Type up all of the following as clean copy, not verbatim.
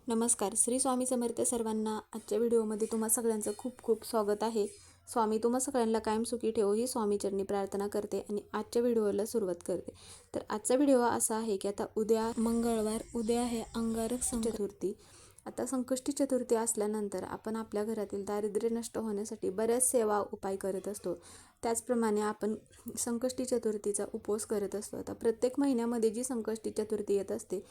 नमस्कार. श्री स्वामी समर्थ सर्वांना. आजच्या व्हिडिओमध्ये तुम्हा सगळ्यांचं खूप खूप स्वागत आहे. स्वामी तुम्हा सगळ्यांना कायम सुखी ठेवो ही स्वामीचरणी प्रार्थना करते आणि आजच्या व्हिडिओला सुरुवात करते. तर आजचा व्हिडिओ असा आहे की आता उद्या मंगळवार, उद्या आहे अंगारक चतुर्थी. आता संकष्टी चतुर्थी असल्यानंतर आपण आपल्या घरातील दारिद्र्य नष्ट होण्यासाठी बऱ्याच सेवा उपाय करत असतो. त्याचप्रमाणे आपण संकष्टी चतुर्थीचा उपवास करत असतो. आता प्रत्येक महिन्यामध्ये जी संकष्टी चतुर्थी येत असते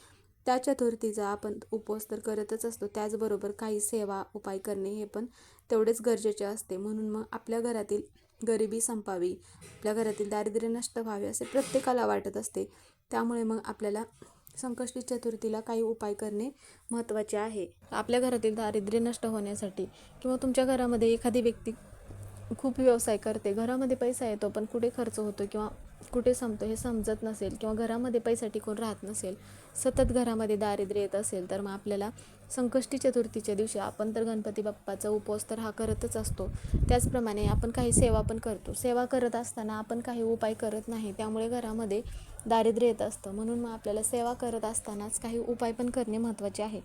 त्या चतुर्थीचा आपण उपवास तर करतच असतो. त्याचबरोबर काही सेवा उपाय करणे हे पण तेवढेच गरजेचे असते. म्हणून मग आपल्या घरातील गरिबी संपावी, आपल्या घरातील दारिद्र्य नष्ट व्हावे असे प्रत्येकाला वाटत असते. त्यामुळे मग आपल्याला संकष्टी चतुर्थीला काही उपाय करणे महत्त्वाचे आहे. आपल्या घरातील दारिद्र्य नष्ट होण्यासाठी किंवा तुमच्या घरामध्ये एखादी व्यक्ती खूप व्यवसाय करते, घरामध्ये पैसा येतो पण कुठे खर्च होतो किंवा कुठे संपतो हे समजत नसेल किंवा घरामध्ये पैसा टिकून राहत नसेल, सतत घरामध्ये दारिद्र्य येत असेल, तर मग आपल्याला संकष्टी चतुर्थीच्या दिवशी आपण तर गणपती बाप्पाचा उपवास तर हा करतच असतो. त्याचप्रमाणे आपण काही सेवा पण करतो. सेवा करत असताना आपण काही उपाय करत नाही, त्यामुळे घरामध्ये दारिद्र्य येत असतं. म्हणून मग आपल्याला सेवा करत असतानाच काही उपाय पण करणे महत्त्वाचे आहे.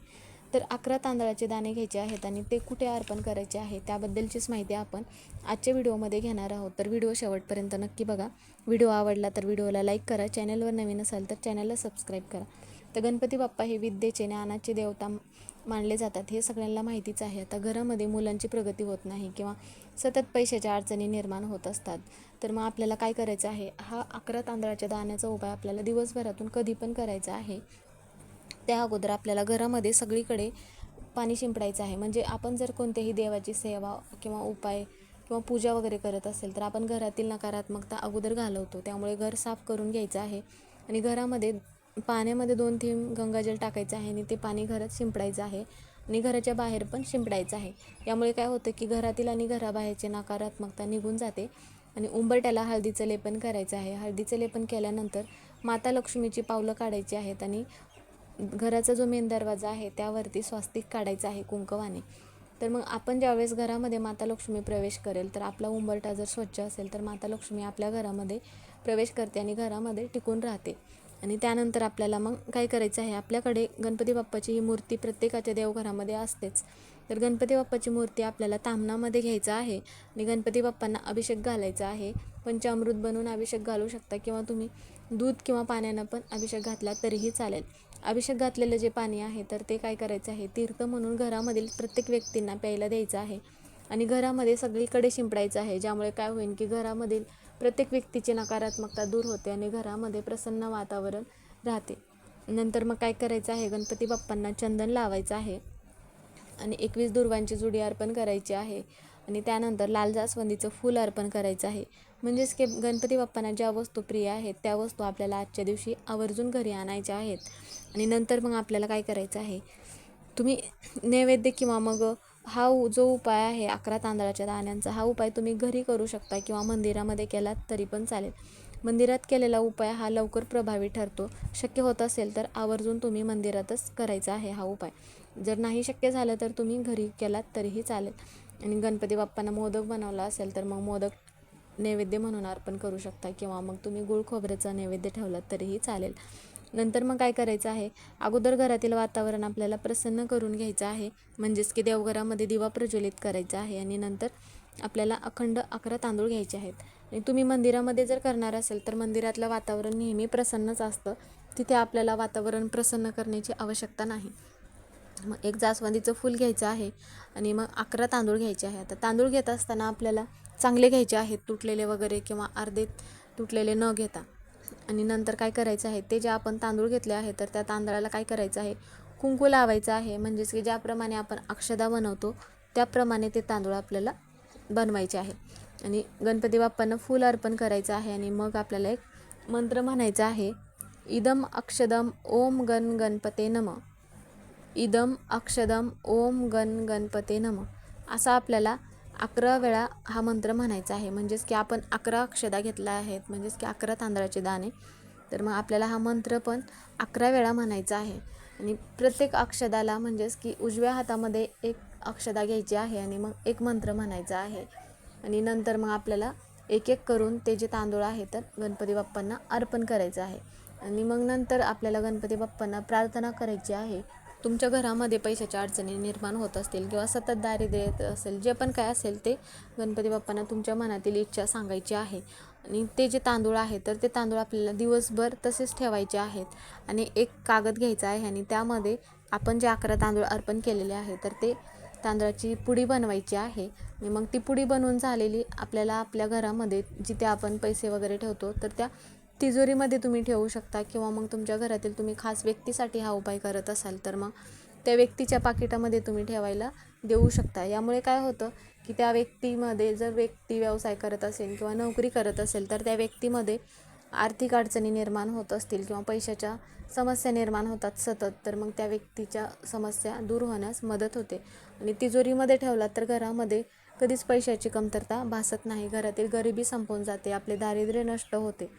तर 11 तांदळाचे दाणे घ्यायचे आहेत आणि ते कुठे अर्पण करायचे आहे त्याबद्दलचीच माहिती आपण आजच्या व्हिडिओमध्ये घेणार आहोत. तर व्हिडिओ शेवटपर्यंत नक्की बघा. व्हिडिओ आवडला तर व्हिडिओला लाईक करा. चॅनलवर नवीन असाल तर चॅनलला सबस्क्राईब करा. तर गणपती बाप्पा हे विद्येचे, ज्ञानाचे देवता मानले जातात, हे सगळ्यांना माहितीच आहे. आता घरामध्ये मुलांची प्रगती होत नाही किंवा सतत पैशाच्या अडचणी निर्माण होत असतात, तर मग आपल्याला काय करायचं आहे, हा 11 तांदळाच्या दाण्याचा उपाय आपल्याला दिवसभरातून कधी पण करायचा आहे. त्या अगोदर आपल्याला घरामध्ये सगळीकडे पाणी शिंपडायचं आहे. म्हणजे आपण जर कोणत्याही देवाची सेवा किंवा उपाय किंवा पूजा वगैरे करत असेल तर आपण घरातील नकारात्मकता अगोदर घालवतो. त्यामुळे घर साफ करून घ्यायचं आहे आणि घरामध्ये पाण्यामध्ये 2 थेंब गंगाजल टाकायचं आहे आणि ते पाणी घरात शिंपडायचं आहे आणि घराच्या बाहेर पण शिंपडायचं आहे. यामुळे काय होतं की घरातील आणि घराबाहेरची नकारात्मकता निघून जाते. आणि उंबरठ्याला हळदीचं लेपन करायचं आहे. हळदीचं लेपन केल्यानंतर माता लक्ष्मीची पावलं काढायची आहेत आणि घराचा जो मेन दरवाजा आहे त्यावरती स्वास्तिक काढायचं आहे कुंकवाने. तर मग आपण ज्यावेळेस घरामध्ये माता लक्ष्मी प्रवेश करेल तर आपला उंबरठा जर स्वच्छ असेल तर माता लक्ष्मी आपल्या घरामध्ये प्रवेश करते आणि घरामध्ये टिकून राहते. आणि त्यानंतर आपल्याला मग काय करायचं आहे, आपल्याकडे गणपती बाप्पाची ही मूर्ती प्रत्येकाच्या देवघरामध्ये असतेच. तर गणपती बाप्पाची मूर्ती आपल्याला ताम्हणामध्ये घ्यायचं आहे आणि गणपती बाप्पांना अभिषेक घालायचा आहे. पंचामृत बनवून अभिषेक घालू शकता किंवा तुम्ही दूध किंवा पाण्यानं पण अभिषेक घातला तरीही चालेल. अभिषेक घातलेलं जे पाणी आहे तर ते काय करायचं आहे, तीर्थ म्हणून घरामधील प्रत्येक व्यक्तींना प्यायला द्यायचं आहे आणि घरामध्ये सगळीकडे शिंपडायचं आहे. ज्यामुळे काय होईल की घरामधील प्रत्येक व्यक्तीची नकारात्मकता दूर होते आणि घरामध्ये प्रसन्न वातावरण राहते. नंतर मग काय करायचं आहे, गणपती बाप्पांना चंदन लावायचं आहे आणि 21 दुर्वांची जुडी अर्पण करायची आहे आणि त्यानंतर लाल जास्वंदीचं फूल अर्पण करायचं आहे. म्हणजेच की गणपती बाप्पांना ज्या वस्तू प्रिय आहेत त्या वस्तू आपल्याला आजच्या दिवशी आवर्जून घरी आणायच्या आहेत. आणि नंतर मग आपल्याला काय करायचं आहे, तुम्ही नैवेद्य किंवा मग हा जो उपाय आहे 11 तांदळाच्या दाण्यांचा, हा उपाय तुम्ही घरी करू शकता किंवा मंदिरामध्ये केलात तरी पण चालेल. मंदिरात केलेला उपाय हा लवकर प्रभावी ठरतो. शक्य होत असेल तर आवर्जून तुम्ही मंदिरातच करायचा आहे हा उपाय. जर नाही शक्य झालं तर तुम्ही घरी केलात तरीही चालेल. आणि गणपती बाप्पांना मोदक बनवला असेल तर मग मोदक नैवेद्य म्हणून अर्पण करू शकता किंवा मग तुम्ही गुळ खोबऱ्याचा नैवेद्य ठेवलात तरीही चालेल. नंतर मग काय करायचं आहे, अगोदर घरातील वातावरण आपल्याला प्रसन्न करून घ्यायचं आहे. म्हणजेच की देवघरामध्ये दिवा प्रज्वलित करायचा आहे आणि नंतर आपल्याला अखंड 11 तांदूळ घ्यायचे आहेत. आणि तुम्ही मंदिरामध्ये जर करणार असेल तर मंदिरातलं वातावरण नेहमी प्रसन्नच असतं. तिथे आपल्याला वातावरण प्रसन्न करण्याची आवश्यकता नाही. मग एक जास्वंदीचं फूल घ्यायचं आहे आणि मग 11 तांदूळ घ्यायचे आहे. आता तांदूळ घेत असताना आपल्याला चांगले घ्यायचे आहेत, तुटलेले वगैरे किंवा अर्धे तुटलेले न घेता. आणि नंतर काय करायचं आहे, ते जे आपण तांदूळ घेतले आहे तर त्या तांदळाला काय करायचं आहे, कुंकू लावायचं आहे. म्हणजेच की ज्याप्रमाणे आपण अक्षदा बनवतो त्याप्रमाणे ते तांदूळ आपल्याला बनवायचे आहे. आणि गणपती बाप्पांना फूल अर्पण करायचं आहे आणि मग आपल्याला एक मंत्र म्हणायचा आहे, इदम अक्षदम ओम गण गणपते नमः. इदम अक्षदम ओम गण गणपते नमः. असा आपल्याला 11 वेळा हा मंत्र म्हणायचा आहे. म्हणजेच की आपण 11 अक्षदा घेतल्या आहेत, म्हणजेच की 11 तांदळाचे दाणे. तर मग आपल्याला हा मंत्र पण 11 वेळा म्हणायचा आहे. आणि प्रत्येक अक्षदाला म्हणजेच की उजव्या हातामध्ये एक अक्षदा घ्यायची आहे आणि मग एक मंत्र म्हणायचा आहे. आणि नंतर मग आपल्याला एक एक करून ते जे तांदूळ आहे तर गणपती बाप्पांना अर्पण करायचं आहे. आणि मग नंतर आपल्याला गणपती बाप्पांना प्रार्थना करायची आहे तुमच्या घरामध्ये पैशाच्या अडचणी निर्माण होत असतील किंवा सतत दारिद्र्य येत असेल, जे पण काय असेल ते गणपती बाप्पांना तुमच्या मनातील इच्छा सांगायची आहे. आणि ते जे तांदूळ आहे तर ते तांदूळ आपल्याला दिवसभर तसेच ठेवायचे आहेत. आणि एक कागद घ्यायचा आहे आणि त्यामध्ये आपण जे 11 तांदूळ अर्पण केलेले आहे तर ते तांदळाची पुडी बनवायची आहे. आणि मग ती पुडी बनवून झालेली आपल्याला आपल्या घरामध्ये जिथे आपण पैसे वगैरे ठेवतो तर त्या तिजोरीमध्ये तुम्ही ठेवू शकता, किंवा मग तुमच्या घरातील तुम्ही खास व्यक्तीसाठी हा उपाय करत असाल तर मग त्या व्यक्तीच्या पाकिटामध्ये तुम्ही ठेवायला देऊ शकता. यामुळे काय होतं की त्या व्यक्तीमध्ये, जर व्यक्ती व्यवसाय करत असेल किंवा नोकरी करत असेल तर त्या व्यक्तीमध्ये आर्थिक अडचणी निर्माण होत असतील किंवा पैशाच्या समस्या निर्माण होतात सतत, तर मग त्या व्यक्तीच्या समस्या दूर होण्यास मदत होते. आणि तिजोरीमध्ये ठेवला तर घरामध्ये कधीच पैशाची कमतरता भासत नाही, घरातील गरिबी संपून जाते, आपले दारिद्र्य नष्ट होते.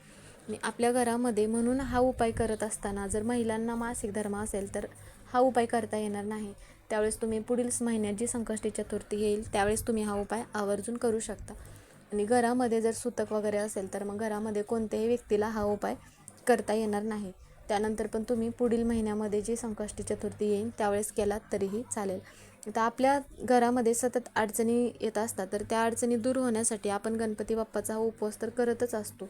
आणि आपल्या घरामध्ये, म्हणून हा उपाय करत असताना जर महिलांना मासिक धर्म असेल तर हा उपाय करता येणार नाही. त्यावेळेस तुम्ही पुढील महिन्यात जी संकष्टी चतुर्थी येईल त्यावेळेस तुम्ही हा उपाय आवर्जून करू शकता. आणि घरामध्ये जर सुतक वगैरे असेल तर मग घरामध्ये कोणत्याही व्यक्तीला हा उपाय करता येणार नाही. त्यानंतर पण तुम्ही पुढील महिन्यामध्ये जी संकष्टी चतुर्थी येईल त्यावेळेस केलात तरीही चालेल. आता आपल्या घरामध्ये सतत अडचणी येत असतात, तर त्या अडचणी दूर होण्यासाठी आपण गणपती बाप्पाचा हा उपवास तर करतच असतो.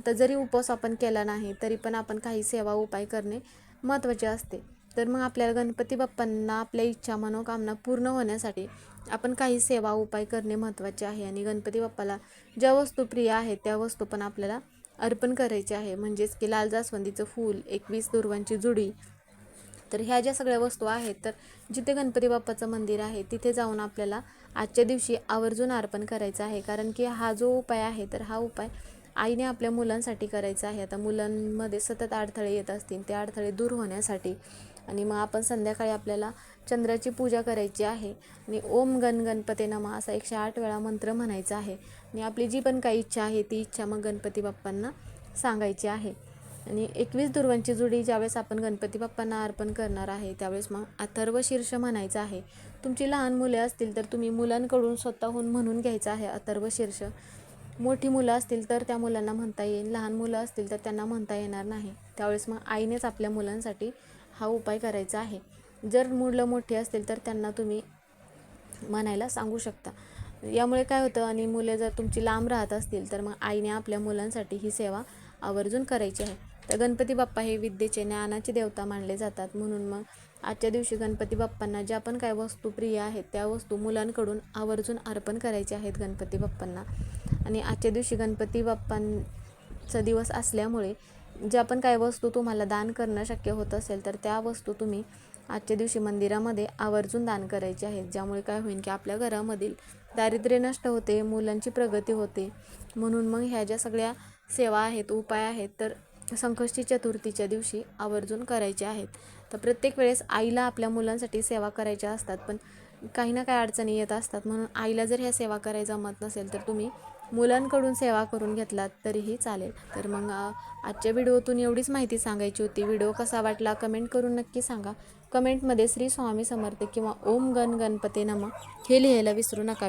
तर जरी उपवास आपण केला नाही तरी पण आपण काही सेवा उपाय करणे महत्त्वाचे असते. तर मग आपल्याला गणपती बाप्पांना आपल्या इच्छा मनोकामना पूर्ण होण्यासाठी आपण काही सेवा उपाय करणे महत्त्वाचे आहे. आणि गणपती बाप्पाला ज्या वस्तू प्रिय आहेत त्या वस्तू पण आपल्याला अर्पण करायचे आहे. म्हणजेच की लाल जास्वंदीचं फूल, 21 दुर्वांची जुडी. तर ह्या ज्या सगळ्या वस्तू आहेत तर जिथे गणपती बाप्पाचं मंदिर आहे तिथे जाऊन आपल्याला आजच्या दिवशी आवर्जून अर्पण करायचं आहे. कारण की हा जो उपाय आहे तर हा उपाय आईने आपल्या मुलांसाठी करायचा आहे. आता मुलांमध्ये सतत अडथळे येत असतील, ते अडथळे दूर होण्यासाठी. आणि मग आपण संध्याकाळी आपल्याला चंद्राची पूजा करायची आहे. आणि ओम गण गणपते नमः असा 108 वेळा मंत्र म्हणायचा आहे. आणि आपली जी पण काही इच्छा आहे ती इच्छा मग गणपती बाप्पांना सांगायची आहे. आणि 21 दुर्वांची जुडी ज्यावेळेस आपण गणपती बाप्पांना अर्पण करणार आहे त्यावेळेस मग अथर्व शीर्ष म्हणायचं आहे. तुमची लहान मुले असतील तर तुम्ही मुलांकडून स्वतःहून म्हणून घ्यायचं आहे अथर्व शीर्ष. मोठी मुलं असतील तर त्या मुलांना म्हणता येईल, लहान मुलं असतील तर त्यांना म्हणता येणार नाही. त्यावेळेस मग आईनेच आपल्या मुलांसाठी हा उपाय करायचा आहे. जर मुलं मोठी असतील तर त्यांना तुम्ही म्हणायला सांगू शकता. यामुळे काय होतं, आणि मुले जर तुमची लांब राहत असतील तर मग आईने आपल्या मुलांसाठी ही सेवा आवर्जून करायची आहे. तर गणपती बाप्पा हे विद्येचे, ज्ञानाचे देवता मानले जातात. म्हणून मग आजच्या दिवशी गणपती बाप्पांना ज्या पण काय वस्तू प्रिय आहेत त्या वस्तू मुलांकडून आवर्जून अर्पण करायच्या आहेत गणपती बाप्पांना. आणि आजच्या दिवशी गणपती बाप्पांचा दिवस असल्यामुळे ज्या पण काय वस्तू तुम्हाला दान करणं शक्य होत असेल तर त्या वस्तू तुम्ही आजच्या दिवशी मंदिरामध्ये आवर्जून दान करायचे आहेत. ज्यामुळे काय होईल की आपल्या घरामधील दारिद्र्य नष्ट होते, मुलांची प्रगती होते. म्हणून मग ह्या ज्या सगळ्या सेवा आहेत, उपाय आहेत तर संकष्टी चतुर्थीच्या दिवशी आवर्जून करायचे आहेत. तर प्रत्येक वेळेस आईला आपल्या मुलांसाठी सेवा करायच्या असतात, पण काही ना काही अडचणी येत असतात. म्हणून आईला जर ह्या सेवा करायला जमत नसेल तर तुम्ही मुलांकडून सेवा करून घेतलात तरीही चालेल. तर मग आजच्या व्हिडिओतून एवढीच माहिती सांगायची होती. व्हिडिओ कसा वाटला कमेंट करून नक्की सांगा. कमेंटमध्ये श्री स्वामी समर्थ किंवा ओम गण गणपते नमः हे लिहायला विसरू नका.